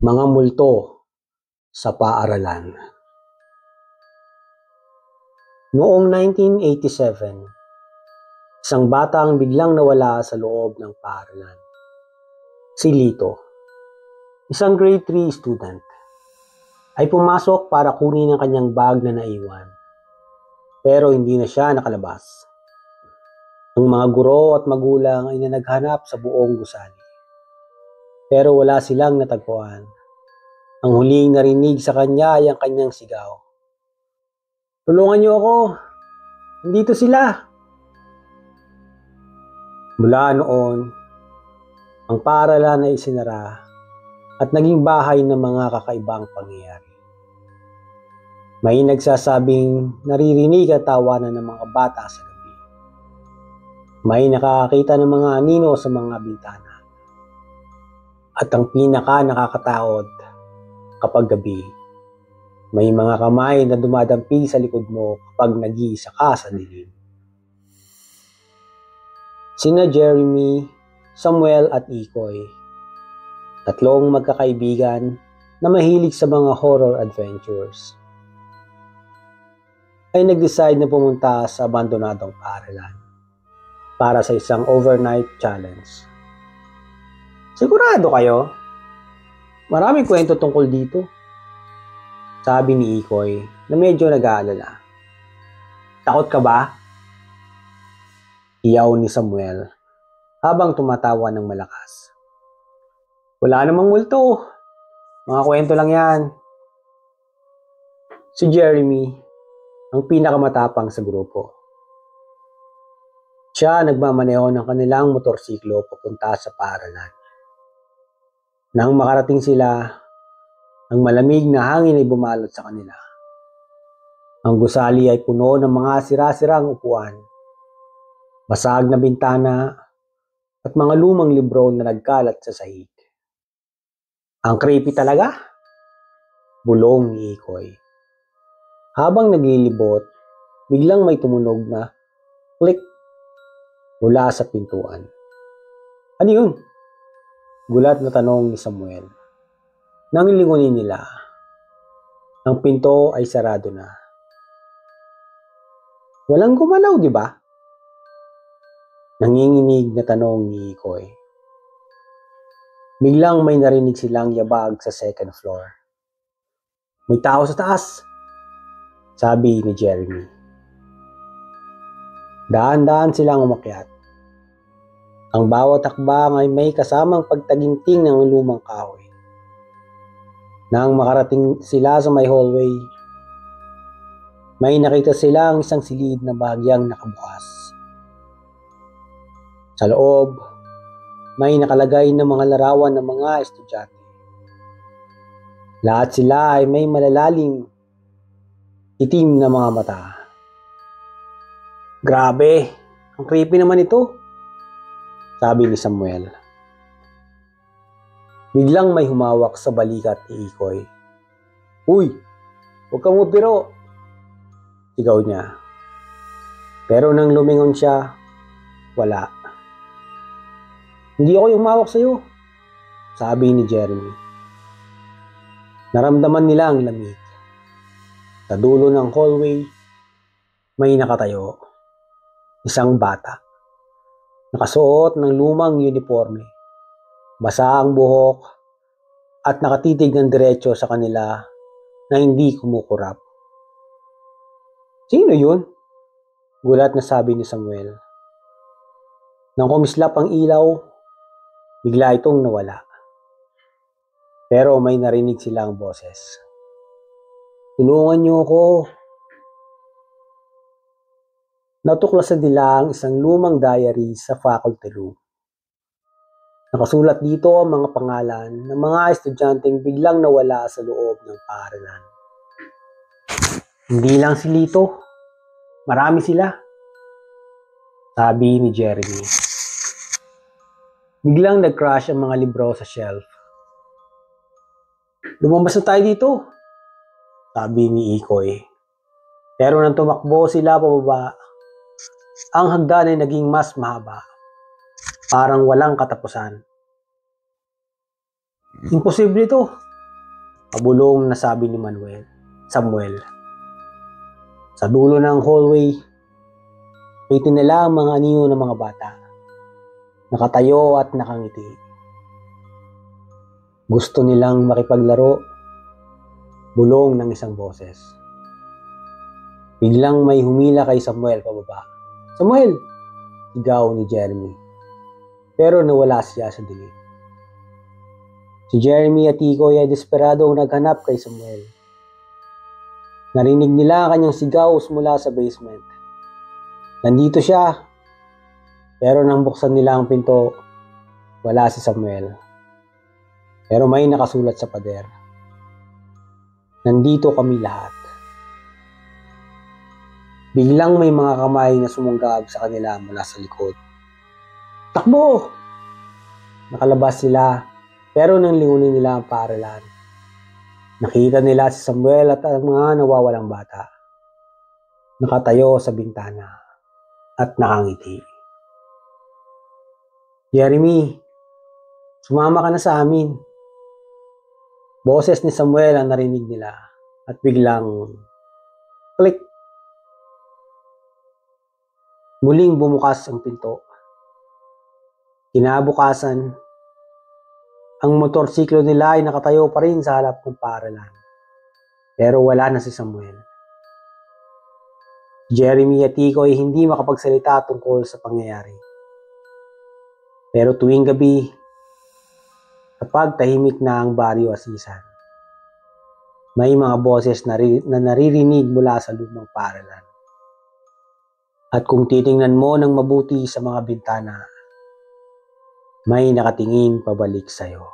Mga multo sa paaralan. Noong 1987, isang bata ang biglang nawala sa loob ng paaralan. Si Lito, isang grade 3 student, ay pumasok para kunin ang kanyang bag na naiwan. Pero hindi na siya nakalabas. Ang mga guro at magulang ay naghanap sa buong gusali. Pero wala silang natagpuan. Ang huling narinig sa kanya ay ang kanyang sigaw. "Tulungan niyo ako! Nandito sila!" Mula noon, ang paaralan ay isinara at naging bahay ng mga kakaibang pangyayari. May nagsasabing naririnig ang tawanan ng mga bata sa gabi. May nakakakita ng mga anino sa mga bintana. At ang pinaka nakakatakot, kapag gabi, may mga kamay na dumadampi sa likod mo kapag nag-iisa ka sa dilim. Sina Jeremy, Samuel at Ikoy, tatlong magkakaibigan na mahilig sa mga horror adventures, ay nag-decide na pumunta sa abandonadong paaralan para sa isang overnight challenge. "Sigurado kayo? Maraming kwento tungkol dito," sabi ni Ikoy na medyo nag-aalala. "Takot ka ba?" Iyaw ni Samuel habang tumatawa ng malakas. "Wala namang multo. Mga kwento lang yan." Si Jeremy, ang pinakamatapang sa grupo. Siya nagmamaneho ng kanilang motorsiklo papunta sa paaralan. Nang makarating sila, ang malamig na hangin ay bumalot sa kanila. Ang gusali ay puno ng mga sira-sirang upuan, basag na bintana, at mga lumang libro na nagkalat sa sahig. "Ang creepy talaga," bulong ni Ikoy. Habang naglilibot, biglang may tumunog na click mula sa pintuan. "Ano yun?" Gulat na tanong ni Samuel. Nang lingunin nila, ang pinto ay sarado na. "Walang gumalaw, di ba?" Nanginginig na tanong ni Ikoy. Biglang may narinig silang yabag sa second floor. "May tao sa taas," sabi ni Jeremy. Daan-daan silang umakyat. Ang bawat hakbang ay may kasamang pagtaginting ng lumang kahoy. Nang makarating sila sa may hallway, may nakita silang isang silid na bahagyang nakabukas. Sa loob, may nakalagay na mga larawan ng mga estudyante. Lahat sila ay may malalalim, itim na mga mata. "Grabe, ang creepy naman ito," sabi ni Samuel. Biglang may humawak sa balikat ni Ikoy. "Uy, huwag kang mabiro," sigaw niya. Pero nang lumingon siya, wala. "Hindi ako yung humawak sa'yo," sabi ni Jeremy. Naramdaman nila ang lamig. Sa dulo ng hallway, may nakatayo. Isang bata. Nakasuot ng lumang uniforme. Basa ang buhok at nakatitig ng diretso sa kanila na hindi kumukurap. "Sino yun?" Gulat na sabi ni Samuel. Nang kumislap ang ilaw, bigla itong nawala. Pero may narinig silang boses. "Tulungan niyo ako." Natuklasan nila ang isang lumang diary sa faculty room. Nakasulat dito ang mga pangalan ng mga estudyanteng biglang nawala sa loob ng paaralan. "Hindi lang si Lito, marami sila," sabi ni Jeremy. Biglang nag-crash ang mga libro sa shelf. "Lumabas na tayo dito," sabi ni Ikoy. Pero nang tumakbo sila pababa, ang hagdan ay naging mas mahaba. Parang walang katapusan. "Imposible ito. Pabulong na sabi ni Samuel. Sa dulo ng hallway, may tinala ang mga anyo ng mga bata. Nakatayo at nakangiti. Gusto nilang makipaglaro. Bulong ng isang boses. Biglang may humila kay Samuel pababa. "Samuel!" sigaw ni Jeremy. Pero nawala siya sa dilim. Si Jeremy at Tikoy ay desperadong naghanap kay Samuel. Narinig nila ang kanyang sigaw mula sa basement. Nandito siya. Pero nang buksan nila ang pinto, wala si Samuel. Pero may nakasulat sa pader. "Nandito kami lahat." Biglang may mga kamay na sumunggab sa kanila mula sa likod. "Takbo!" Nakalabas sila, pero nang lingunin nila ang paaralan, nakita nila si Samuel at ang mga nawawalang bata. Nakatayo sa bintana at nakangiti. "Jeremy, sumama ka na sa amin." Boses ni Samuel ang narinig nila at biglang click. Muling bumukas ang pinto. Kinabukasan, ang motorsiklo nila ay nakatayo pa rin sa harap ng paaralan. Pero wala na si Samuel. Jeremy at Tico ay hindi makapagsalita tungkol sa pangyayari. Pero tuwing gabi, kapag tahimik na ang baryo Asisan, may mga boses na naririnig mula sa lumang paaralan. At kung titingnan mo ng mabuti sa mga bintana, may nakatingin pabalik sa'yo.